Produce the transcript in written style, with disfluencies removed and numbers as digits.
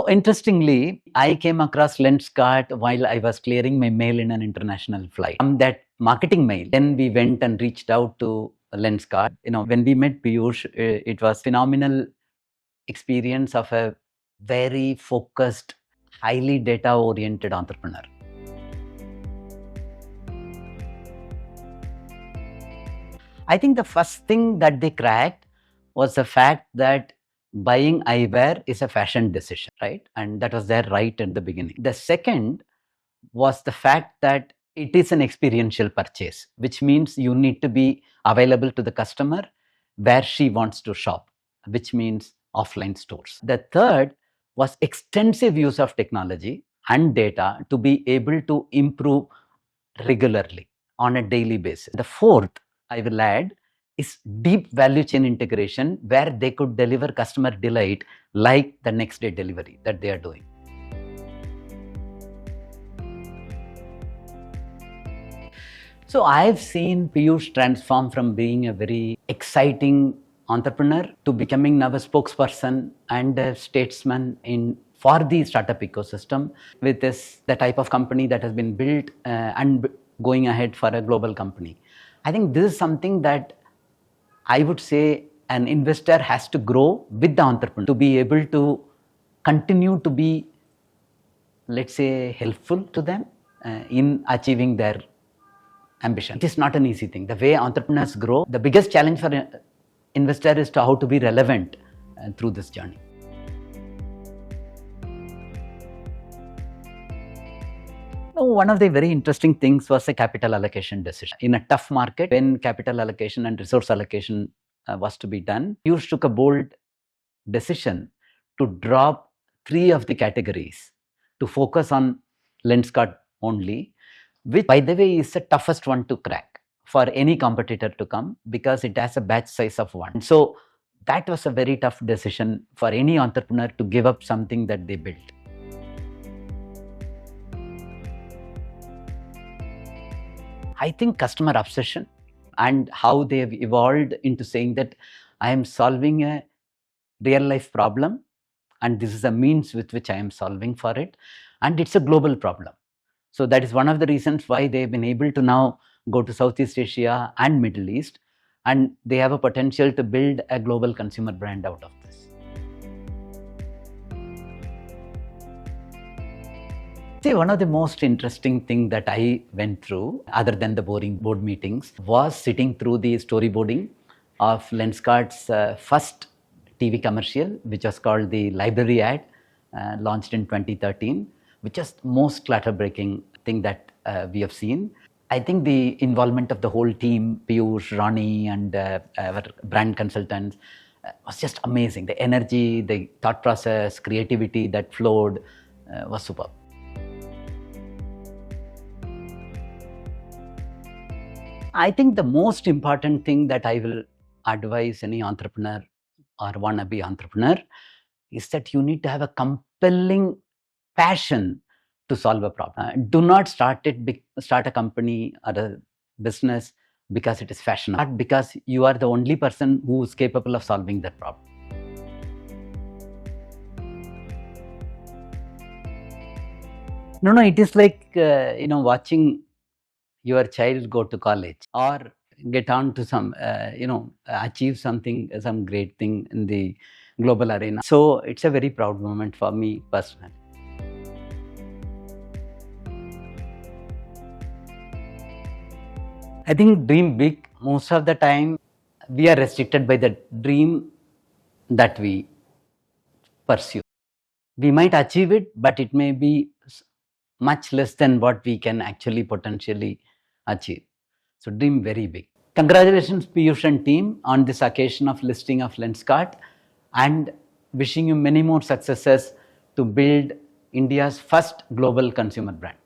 So interestingly, I came across Lenskart while I was clearing my mail in an international flight. From that marketing mail, then we went and reached out to Lenskart. When we met Piyush, it was phenomenal experience of a very focused, highly data-oriented entrepreneur. I think the first thing that they cracked was the fact that buying eyewear is a fashion decision, right? And that was there right at the beginning. The second was the fact that it is an experiential purchase, which means you need to be available to the customer where she wants to shop, which means offline stores. The third was extensive use of technology and data to be able to improve regularly on a daily basis. The fourth, I will add, is deep value chain integration where they could deliver customer delight like the next day delivery that they are doing. So I've seen Piyush transform from being a very exciting entrepreneur to becoming now a spokesperson and a statesman for the startup ecosystem with the type of company that has been built and going ahead for a global company. I think this is something that I would say an investor has to grow with the entrepreneur to be able to continue to be, let's say, helpful to them in achieving their ambition. It is not an easy thing. The way entrepreneurs grow, the biggest challenge for an investor is to how to be relevant through this journey. One of the very interesting things was a capital allocation decision. In a tough market, when capital allocation and resource allocation was to be done, Piyush took a bold decision to drop 3 of the categories to focus on Lenskart only, which, by the way, is the toughest one to crack for any competitor to come because it has a batch size of 1. So that was a very tough decision for any entrepreneur to give up something that they built. I think customer obsession and how they have evolved into saying that I am solving a real life problem and this is a means with which I am solving for it, and it's a global problem. So that is one of the reasons why they've been able to now go to Southeast Asia and Middle East, and they have a potential to build a global consumer brand out of this. See, one of the most interesting things that I went through, other than the boring board meetings, was sitting through the storyboarding of Lenskart's first TV commercial, which was called the Library Ad, launched in 2013, which is the most clutter-breaking thing that we have seen. I think the involvement of the whole team, Piyush, Ronnie, and our brand consultants, was just amazing. The energy, the thought process, creativity that flowed was superb. I think the most important thing that I will advise any entrepreneur or wannabe entrepreneur is that you need to have a compelling passion to solve a problem. Do not start a company or a business because it is fashionable, but because you are the only person who is capable of solving that problem. No, it is like watching your child go to college or get on to some achieve something, some great thing in the global arena. So it's a very proud moment for me personally. I think dream big. Most of the time we are restricted by the dream that we pursue. We might achieve it, but it may be much less than what we can actually potentially achieve. So dream very big. Congratulations, Piyush and team, on this occasion of listing of Lenskart, and wishing you many more successes to build India's first global consumer brand.